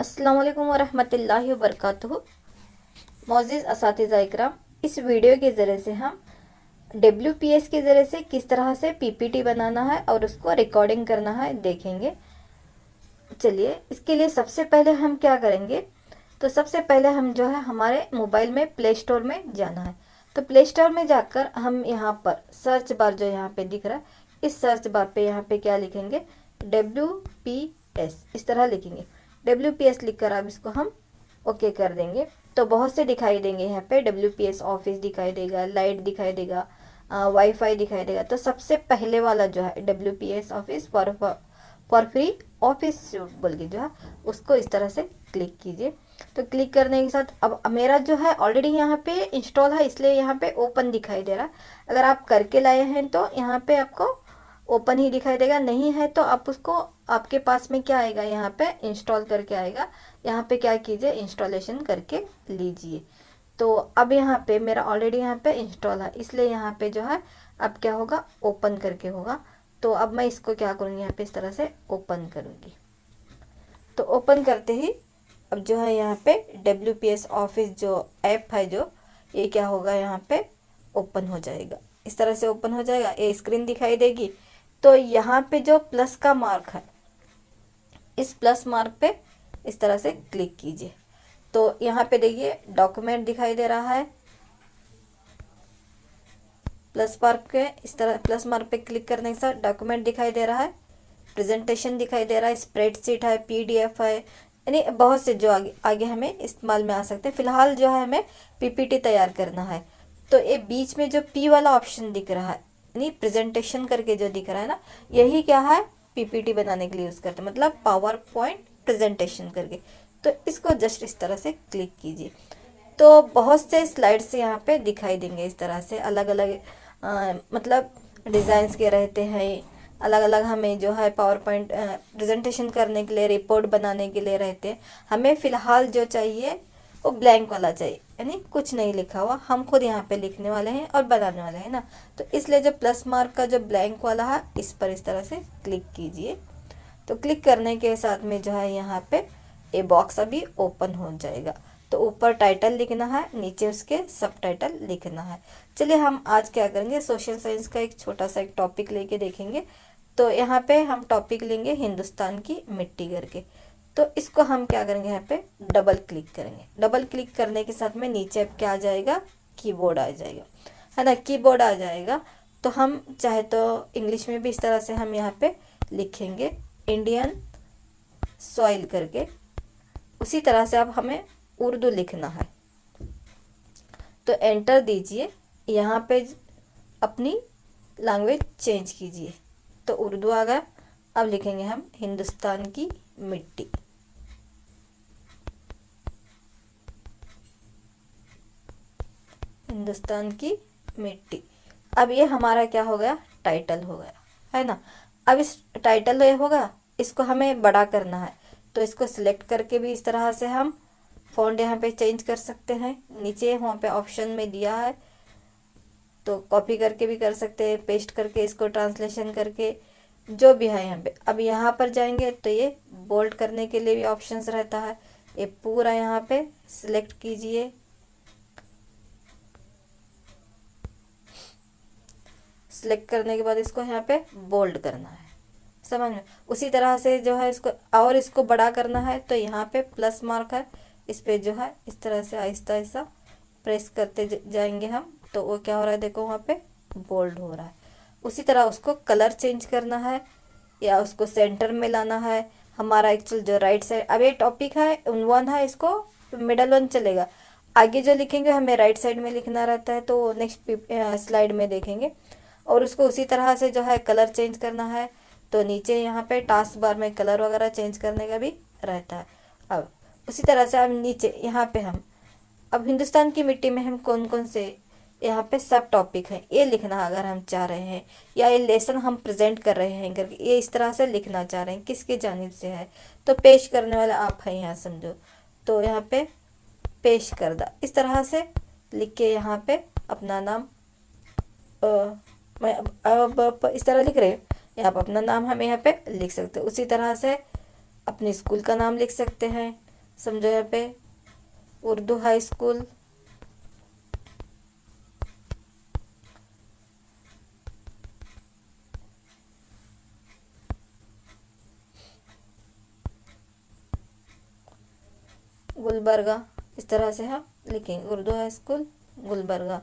अस्सलाम वालेकुम वरहमतुल्लाहि वबरकातुहू। मोअज़्ज़िज़ असातिज़ा इकराम, इस वीडियो के ज़रिए से हम WPS के ज़रिए से किस तरह से PPT बनाना है और उसको रिकॉर्डिंग करना है देखेंगे। चलिए, इसके लिए सबसे पहले हम क्या करेंगे, तो सबसे पहले हम जो है हमारे मोबाइल में प्ले स्टोर में जाना है। तो प्ले स्टोर में जाकर हम यहाँ पर सर्च बार जो यहाँ पे दिख रहा है, इस सर्च बार पे यहाँ पे क्या लिखेंगे, WPS, इस तरह लिखेंगे। WPS लिखकर अब इसको हम ओके कर देंगे। तो बहुत से दिखाई देंगे यहाँ पे, WPS ऑफिस दिखाई देगा, लाइट दिखाई देगा, वाईफाई दिखाई देगा। तो सबसे पहले वाला जो है WPS office for free office suit बोल के जो है उसको इस तरह से क्लिक कीजिए। तो क्लिक करने के साथ अब मेरा जो है ऑलरेडी यहाँ पे इंस्टॉल है, इसलिए यहाँ पे ओपन दिखाई दे रहा है। अगर आप करके लाए हैं तो यहाँ पे आपको ओपन ही दिखाई देगा, नहीं है तो आप उसको, आपके पास में क्या आएगा, यहाँ पे इंस्टॉल करके आएगा। यहाँ पे क्या कीजिए, इंस्टॉलेशन करके लीजिए। तो अब यहाँ पे मेरा ऑलरेडी यहाँ पे इंस्टॉल है, इसलिए यहाँ पे जो है अब क्या होगा, ओपन करके होगा। तो अब मैं इसको क्या करूँगी, यहाँ पे इस तरह से ओपन करूँगी। तो ओपन करते ही अब जो है यहाँ पे WPS ऑफिस जो ऐप है जो, ये क्या होगा, यहाँ पे ओपन हो जाएगा। इस तरह से ओपन हो जाएगा, ये स्क्रीन दिखाई देगी। तो यहाँ पे जो प्लस का मार्क है, इस प्लस मार्क पे इस तरह से क्लिक कीजिए। तो यहाँ पे देखिए डॉक्यूमेंट दिखाई दे रहा है, प्लस मार्क पे इस तरह प्लस मार्क पे क्लिक करने के साथ डॉक्यूमेंट दिखाई दे रहा है, प्रेजेंटेशन दिखाई दे रहा है, स्प्रेडशीट है, PDF है, यानी बहुत से जो आगे आगे हमें इस्तेमाल में आ सकते हैं। फिलहाल जो है हमें PPT तैयार करना है। तो ये बीच में जो P वाला ऑप्शन दिख रहा है, यानी प्रेजेंटेशन करके जो दिख रहा है ना, यही क्या है, PPT बनाने के लिए यूज़ करते हैं, मतलब पावर पॉइंट प्रेजेंटेशन करके। तो इसको जस्ट इस तरह से क्लिक कीजिए। तो बहुत से स्लाइड्स यहाँ पे दिखाई देंगे इस तरह से, अलग अलग मतलब डिज़ाइंस के रहते हैं, अलग अलग हमें जो है पावर पॉइंट प्रेजेंटेशन करने के लिए, रिपोर्ट बनाने के लिए रहते हैं। हमें फ़िलहाल जो चाहिए वो ब्लैंक वाला चाहिए, यानी कुछ नहीं लिखा हुआ, हम खुद यहाँ पे लिखने वाले हैं और बनाने वाले हैं ना। तो इसलिए जो प्लस मार्क का जो ब्लैंक वाला है, इस पर इस तरह से क्लिक कीजिए। तो क्लिक करने के साथ में जो है यहाँ पे ये बॉक्स अभी ओपन हो जाएगा। तो ऊपर टाइटल लिखना है, नीचे उसके सब टाइटल लिखना है। चलिए, हम आज क्या करेंगे, सोशल साइंस का एक छोटा सा एक टॉपिक लेके देखेंगे। तो यहाँ पे हम टॉपिक लेंगे हिंदुस्तान की मिट्टी करके। तो इसको हम क्या करेंगे, यहाँ पे डबल क्लिक करेंगे। डबल क्लिक करने के साथ में नीचे अब क्या आ जाएगा, कीबोर्ड आ जाएगा, है ना, कीबोर्ड आ जाएगा। तो हम चाहे तो इंग्लिश में भी इस तरह से हम यहाँ पे लिखेंगे इंडियन सॉइल करके। उसी तरह से अब हमें उर्दू लिखना है। तो एंटर दीजिए, यहाँ पे अपनी लैंग्वेज चेंज कीजिए। तो उर्दू आ गया। अब लिखेंगे हम हिंदुस्तान की मिट्टी। हिंदुस्तान की मिट्टी। अब ये हमारा क्या हो गया, टाइटल हो गया, है ना। अब इस टाइटल ये होगा, इसको हमें बड़ा करना है। तो इसको सिलेक्ट करके भी इस तरह से हम फ़ॉन्ट यहाँ पे चेंज कर सकते हैं। नीचे वहाँ पे ऑप्शन में दिया है, तो कॉपी करके भी कर सकते हैं, पेस्ट करके, इसको ट्रांसलेशन करके, जो भी है यहाँ पे। अब यहाँ पर जाएंगे तो ये बोल्ड करने के लिए भी ऑप्शंस रहता है। ये पूरा यहाँ पे सिलेक्ट कीजिए, सिलेक्ट करने के बाद इसको यहाँ पे बोल्ड करना है, समझ में। उसी तरह से जो है इसको और इसको बड़ा करना है, तो यहाँ पे प्लस मार्क है, इस पे जो है इस तरह से आहिस्ता आहिस्ता प्रेस करते जाएंगे हम। तो वो क्या हो रहा है, देखो वहाँ पे बोल्ड हो रहा है। उसी तरह उसको कलर चेंज करना है या उसको सेंटर में लाना है। हमारा एक्चुअल जो राइट साइड, अब ये टॉपिक है, उन्वान है, इसको मिडल वन चलेगा। आगे जो लिखेंगे हमें राइट साइड में लिखना रहता है, तो नेक्स्ट स्लाइड में देखेंगे। और उसको उसी तरह से जो है कलर चेंज करना है। तो नीचे यहाँ पे टास्क बार में कलर वगैरह चेंज करने का भी रहता है। अब उसी तरह से अब नीचे यहाँ पे हम, अब हिंदुस्तान की मिट्टी में हम कौन कौन से यहाँ पे सब टॉपिक है ये लिखना अगर हम चाह रहे हैं, या ये लेसन हम प्रेजेंट कर रहे हैं करके ये इस तरह से लिखना चाह रहे हैं, किसके जानिब से है, तो पेश करने वाला आप हैं यहाँ समझो। तो यहाँ पे पेश करदा इस तरह से लिख के यहाँ पे अपना नाम, मैं अब इस तरह लिख रहे हैं, आप अपना नाम हमें यहाँ पे लिख सकते हैं। उसी तरह से अपने स्कूल का नाम लिख सकते हैं, समझो यहाँ पे उर्दू हाई स्कूल, गुलबर्गा, इस तरह से हम लिखेंगे उर्दू हाई स्कूल गुलबर्गा।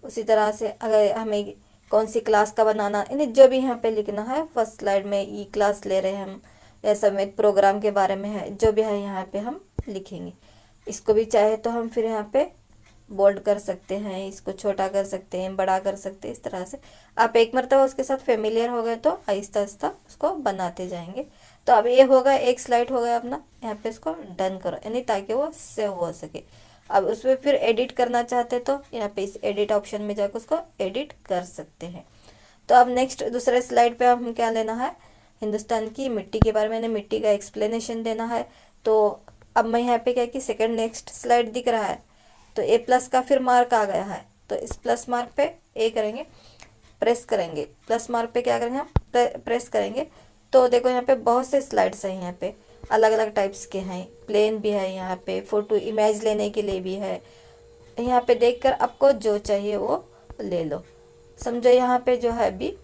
उसी तरह से अगर हमें कौन सी क्लास का बनाना, यानी जो भी यहाँ पे लिखना है, फर्स्ट स्लाइड में ई क्लास ले रहे हैं हम, या सब एक प्रोग्राम के बारे में है, जो भी है यहाँ पे हम लिखेंगे। इसको भी चाहे तो हम फिर यहाँ पे बोल्ड कर सकते हैं, इसको छोटा कर सकते हैं, बड़ा कर सकते हैं। इस तरह से आप एक मरतबा उसके साथ फेमिलियर हो गए तो आहिस्ता आहिस्ता उसको बनाते जाएंगे। तो अब ये होगा, एक स्लाइड हो गया अपना, यहाँ पे इसको डन करो, यानी ताकि वो सेव हो सके। अब उसमें फिर एडिट करना चाहते तो यहाँ पे इस एडिट ऑप्शन में जाकर उसको एडिट कर सकते हैं। तो अब नेक्स्ट दूसरे स्लाइड पे हम क्या लेना है, हिंदुस्तान की मिट्टी के बारे में, मिट्टी का एक्सप्लेनेशन देना है। तो अब मैं यहाँ पे क्या कि सेकंड नेक्स्ट स्लाइड दिख रहा है, तो ए प्लस का फिर मार्क आ गया है, तो इस प्लस मार्क पे ए करेंगे, प्रेस करेंगे, प्लस मार्क पे क्या करेंगे हम, प्रेस करेंगे। तो देखो यहाँ पे बहुत से स्लाइड्स हैं, यहाँ पे अलग अलग टाइप्स के हैं, प्लेन भी है, यहाँ पे फ़ोटो इमेज लेने के लिए भी है। यहाँ पे देखकर आपको जो चाहिए वो ले लो। समझो यहाँ पे जो है अभी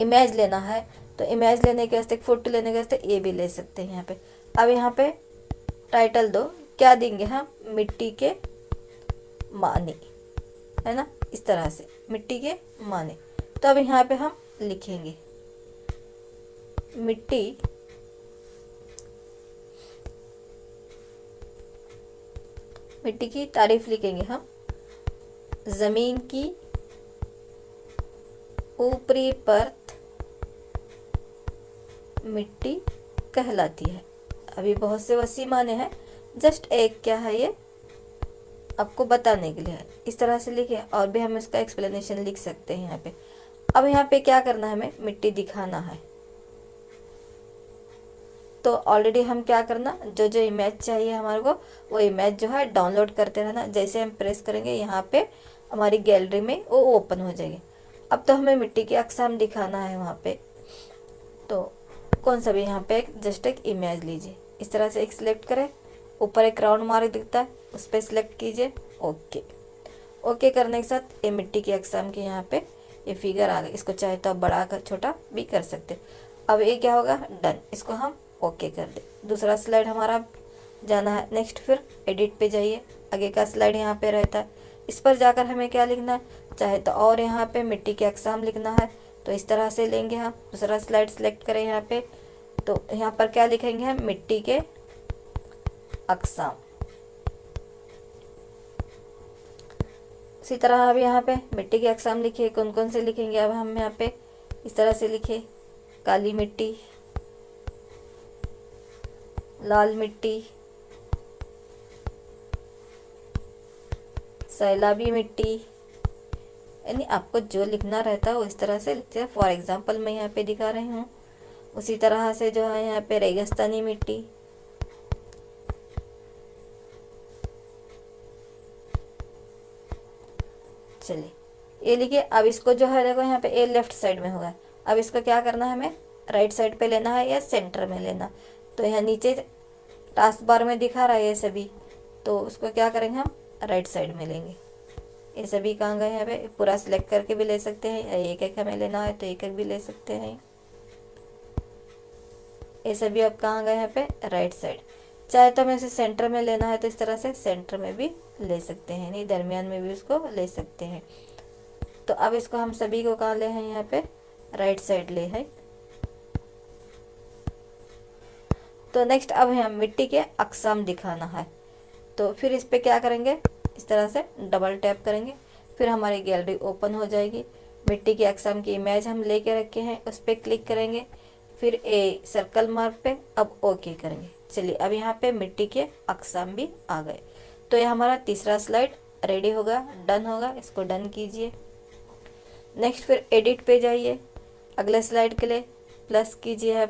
इमेज लेना है, तो इमेज लेने के वास्ते, फ़ोटो लेने के वास्ते ये भी ले सकते हैं यहाँ पे। अब यहाँ पे टाइटल दो, क्या देंगे हम, मिट्टी के मानी, है ना, इस तरह से मिट्टी के माने। तो अब यहाँ पे हम लिखेंगे मिट्टी की तारीफ लिखेंगे हम, जमीन की ऊपरी परत मिट्टी कहलाती है। अभी बहुत से वसी माने हैं, जस्ट एक क्या है ये आपको बताने के लिए है। इस तरह से लिखे, और भी हम इसका एक्सप्लेनेशन लिख सकते हैं यहाँ पे। अब यहाँ पे क्या करना है, हमें मिट्टी दिखाना है। तो ऑलरेडी हम क्या करना, जो जो इमेज चाहिए हमारे को, वो इमेज जो है डाउनलोड करते रहना। जैसे हम प्रेस करेंगे यहाँ पे हमारी गैलरी में वो ओपन हो जाएगी। अब तो हमें मिट्टी की अक़साम दिखाना है वहाँ पे, तो कौन सा भी यहाँ पे जस्ट एक इमेज लीजिए, इस तरह से एक सिलेक्ट करें, ऊपर एक राउंड मार्क दिखता है उस पर सिलेक्ट कीजिए, ओके। ओके करने के साथ ये मिट्टी की अक़साम की यहाँ पे ये फिगर आ गई। इसको चाहे तो आप बड़ा कर छोटा भी कर सकते। अब ये क्या होगा, डन, इसको हम ओके कर दे। दूसरा स्लाइड हमारा जाना है नेक्स्ट, फिर एडिट पे जाइए, आगे का स्लाइड यहाँ पे रहता है, इस पर जाकर हमें क्या लिखना है, चाहे तो और यहाँ पे मिट्टी की अक़साम लिखना है तो इस तरह से लेंगे हम। दूसरा स्लाइड सेलेक्ट करें यहाँ पे, तो यहाँ पर क्या लिखेंगे हम, मिट्टी के अक़साम। इसी तरह अब यहाँ पे मिट्टी के अक़साम लिखिए, कौन कौन से लिखेंगे अब हम यहाँ पे, इस तरह से लिखे, काली मिट्टी, लाल मिट्टी, सैलाबी मिट्टी, यानी आपको जो लिखना रहता है वो इस तरह से लिखते हैं। फॉर एग्जांपल मैं यहाँ पे दिखा रही हूँ। उसी तरह से जो है यहाँ पे रेगिस्तानी मिट्टी, चलिए ये लिखिए। अब इसको जो है देखो यहाँ पे ए लेफ्ट साइड में होगा, अब इसको क्या करना है, हमें राइट साइड पे लेना है या सेंटर में लेना। तो यहाँ नीचे टास्क बार में दिखा रहा है ये सभी, तो उसको क्या करेंगे हम राइट साइड में लेंगे। ये सभी कहाँ गए, यहाँ पे पूरा सिलेक्ट करके भी ले सकते हैं, या एक एक हमें लेना है तो एक एक भी ले सकते हैं। ये सभी अब कहाँ गए, यहाँ पे राइट साइड। चाहे तो हमें इसे सेंटर में लेना है तो इस तरह से सेंटर में भी ले सकते हैं, नहीं दरमियान में भी उसको ले सकते हैं। तो अब इसको हम सभी को कहाँ ले हैं, यहाँ पे राइट साइड ले हैं। तो नेक्स्ट अब हम मिट्टी के अक़साम दिखाना है, तो फिर इस पर क्या करेंगे, इस तरह से डबल टैप करेंगे, फिर हमारी गैलरी ओपन हो जाएगी। मिट्टी के अक़साम की इमेज हम लेके रखे हैं, उस पर क्लिक करेंगे, फिर ए सर्कल मार्क पे अब ओके करेंगे। चलिए अब यहाँ पे मिट्टी के अक़साम भी आ गए। तो ये हमारा तीसरा स्लाइड रेडी होगा, डन होगा, इसको डन कीजिए। नेक्स्ट फिर एडिट पे जाइए, अगले स्लाइड के लिए प्लस कीजिए।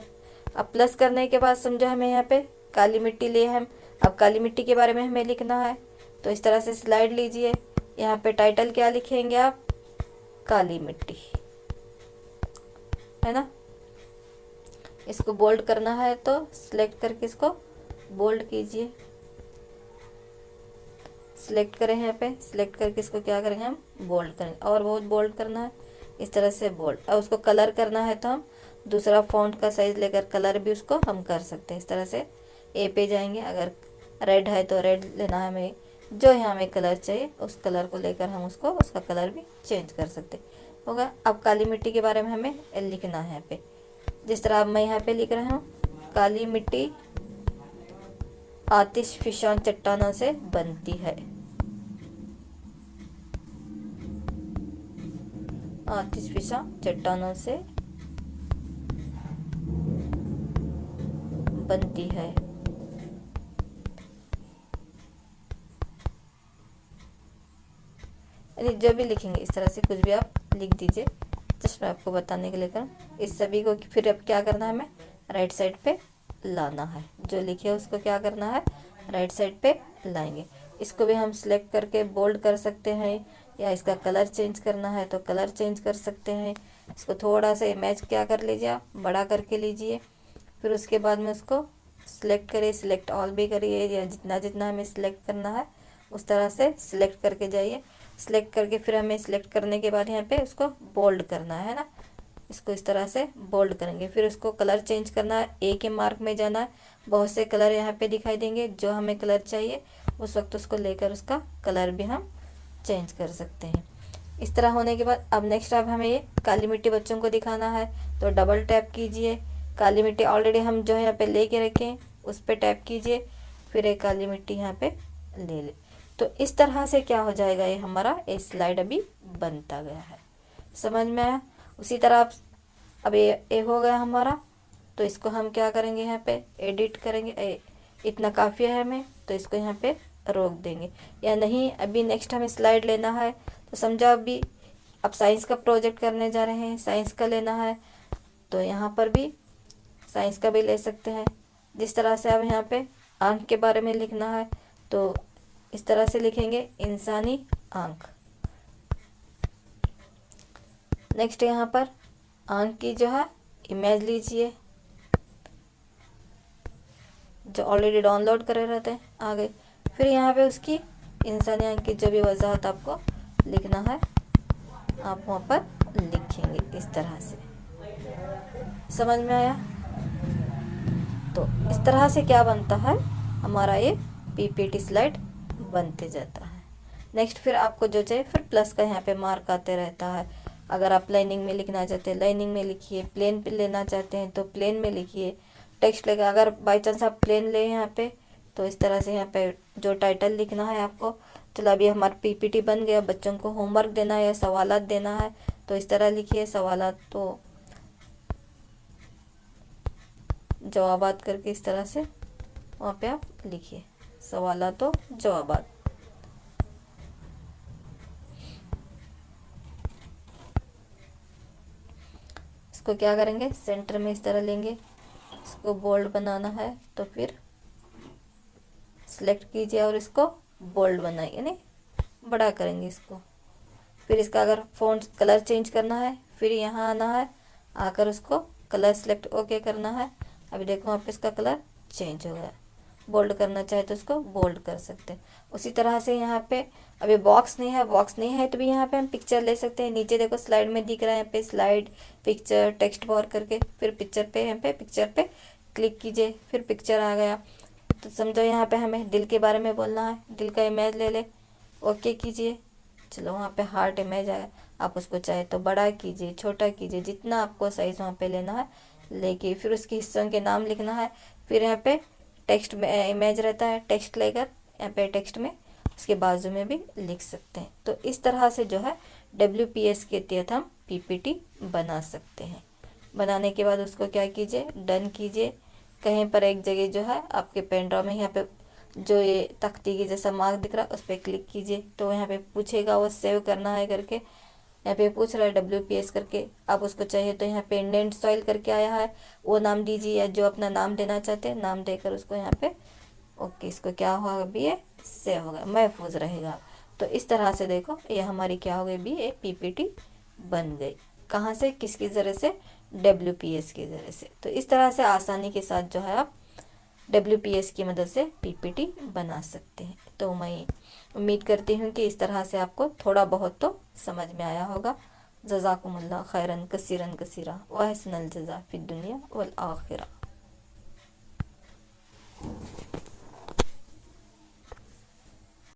अब प्लस करने के बाद समझो हमें यहाँ पे काली मिट्टी लिए हम, अब काली मिट्टी के बारे में हमें लिखना है, तो इस तरह से स्लाइड लीजिए। यहाँ पे टाइटल क्या लिखेंगे आप, काली मिट्टी, है ना। इसको बोल्ड करना है तो सिलेक्ट करके इसको बोल्ड कीजिए, सिलेक्ट करें यहाँ पे, सिलेक्ट करके इसको क्या करेंगे हम बोल्ड करेंगे, और बहुत बोल्ड करना है इस तरह से बोल्ड। और उसको कलर करना है तो हम दूसरा फ़ॉन्ट का साइज़ लेकर कलर भी उसको हम कर सकते हैं। इस तरह से ए पे जाएंगे, अगर रेड है तो रेड लेना है हमें, जो यहाँ हमें कलर चाहिए उस कलर को लेकर हम उसको उसका कलर भी चेंज कर सकते होगा। अब काली मिट्टी के बारे में हमें लिखना है यहाँ पे, जिस तरह अब मैं यहाँ पे लिख रहा हूँ, काली मिट्टी आतिशफिशां चट्टानों से बनती है, आतिशफिशां चट्टानों से बनती है। यानी जो भी लिखेंगे इस तरह से कुछ भी आप लिख दीजिए, जस्ट मैं आपको बताने के लिए करूँ। इस सभी को फिर अब क्या करना है, हमें राइट साइड पे लाना है, जो लिखे है उसको क्या करना है राइट साइड पे लाएंगे। इसको भी हम सिलेक्ट करके बोल्ड कर सकते हैं, या इसका कलर चेंज करना है तो कलर चेंज कर सकते हैं। इसको थोड़ा सा इमेज क्या कर लीजिए, आप बड़ा करके लीजिए, फिर उसके बाद में उसको सिलेक्ट करिए, सिलेक्ट ऑल भी करिए, या जितना जितना हमें सिलेक्ट करना है उस तरह से सिलेक्ट करके जाइए। सिलेक्ट करके फिर हमें सिलेक्ट करने के बाद यहाँ पे उसको बोल्ड करना है ना, इसको इस तरह से बोल्ड करेंगे। फिर उसको कलर चेंज करना है, ए के मार्क में जाना है, बहुत से कलर यहाँ पे दिखाई देंगे, जो हमें कलर चाहिए उस वक्त उसको लेकर उसका कलर भी हम चेंज कर सकते हैं। इस तरह होने के बाद अब नेक्स्ट अब हमें ये काली मिट्टी बच्चों को दिखाना है, तो डबल टैप कीजिए। काली मिट्टी ऑलरेडी हम जो है यहाँ पे लेके रखें उस पर टैप कीजिए, फिर एक काली मिट्टी यहाँ पे ले ले। तो इस तरह से क्या हो जाएगा, ये हमारा ये स्लाइड अभी बनता गया है, समझ में आया। उसी तरह अब ये हो गया हमारा, तो इसको हम क्या करेंगे यहाँ पे एडिट करेंगे। इतना काफ़ी है हमें, तो इसको यहाँ पे रोक देंगे, या नहीं अभी नेक्स्ट हमें स्लाइड लेना है। तो समझो अभी अब साइंस का प्रोजेक्ट करने जा रहे हैं, साइंस का लेना है तो यहाँ पर भी साइंस का भी ले सकते हैं। जिस तरह से अब यहाँ पे आँख के बारे में लिखना है तो इस तरह से लिखेंगे, इंसानी आँख। नेक्स्ट यहाँ पर आँख की जो है इमेज लीजिए, जो ऑलरेडी डाउनलोड करे रहते हैं आ गए। फिर यहाँ पे उसकी इंसानी आँख की जो भी वजाहत आपको लिखना है आप वहाँ पर लिखेंगे इस तरह से, समझ में आया। तो इस तरह से क्या बनता है हमारा ये पीपीटी स्लाइड बनते जाता है। नेक्स्ट फिर आपको जो चाहिए फिर प्लस का यहाँ पे मार्क आते रहता है। अगर आप लाइनिंग में लिखना चाहते हैं लाइनिंग में लिखिए, प्लेन पे लेना चाहते हैं तो प्लेन में लिखिए, टेक्स्ट लगा। अगर बाई चांस आप प्लेन ले यहाँ पे तो इस तरह से यहाँ पे जो टाइटल लिखना है आपको। चलो अभी हमारा पीपीटी बन गया, बच्चों को होमवर्क देना है या सवालात देना है तो इस तरह लिखिए, सवालात तो जवाबात करके इस तरह से वहाँ पे आप लिखिए, सवालात तो जवाबात। इसको क्या करेंगे सेंटर में इस तरह लेंगे, इसको बोल्ड बनाना है तो फिर सिलेक्ट कीजिए और इसको बोल्ड बनाइए, यानी बड़ा करेंगे इसको। फिर इसका अगर फ़ॉन्ट कलर चेंज करना है फिर यहाँ आना है, आकर उसको कलर सेलेक्ट ओके करना है। अभी देखो वहाँ पे इसका कलर चेंज हो गया। बोल्ड करना चाहे तो उसको बोल्ड कर सकते हैं। उसी तरह से यहाँ पे अभी बॉक्स नहीं है, बॉक्स नहीं है तो भी यहाँ पे हम पिक्चर ले सकते हैं। नीचे देखो स्लाइड में दिख रहा है यहाँ पे स्लाइड पिक्चर टेक्स्ट बार करके, फिर पिक्चर पे यहाँ पे पिक्चर पे क्लिक कीजिए, फिर पिक्चर आ गया। तो समझो यहाँ पे हमें दिल के बारे में बोलना है, दिल का इमेज ले ले, ओके कीजिए। चलो वहाँ पे हार्ट इमेज आया, आप उसको चाहे तो बड़ा कीजिए छोटा कीजिए, जितना आपको साइज़ वहाँ पे लेना है लेके फिर उसके हिस्सों के नाम लिखना है। फिर यहाँ पे टेक्स्ट में इमेज रहता है, टेक्स्ट लेकर यहाँ पे टेक्स्ट में उसके बाजू में भी लिख सकते हैं। तो इस तरह से जो है WPS के तहत हम PPT बना सकते हैं। बनाने के बाद उसको क्या कीजिए डन कीजिए। कहीं पर एक जगह जो है आपके पेन ड्रॉ में यहाँ पे जो ये तख्ती की जैसा मार्क दिख रहा है उस पर क्लिक कीजिए, तो यहाँ पे पूछेगा वो सेव करना है करके, यहाँ पे पूछ रहा है WPS करके। आप उसको चाहिए तो यहाँ पे इंडियन सॉइल करके आया है वो नाम दीजिए, या जो अपना नाम देना चाहते हैं नाम देकर उसको यहाँ पे ओके। इसको क्या होगा अभी ये सेव होगा, महफूज रहेगा। तो इस तरह से देखो ये हमारी क्या हो गई भी एक PPT बन गई। कहाँ से किसके ज़रिए से WPS के ज़रिए से। तो इस तरह से आसानी के साथ जो है आप WPS की मदद से PPT बना सकते हैं। तो मैं उम्मीद करती हूँ कि इस तरह से आपको थोड़ा बहुत तो समझ में आया होगा। जज़ाकुमुल्लाह खैरन कसीरन कसीरा व हसनल जज़ा फिद दुनिया वल आखिरा।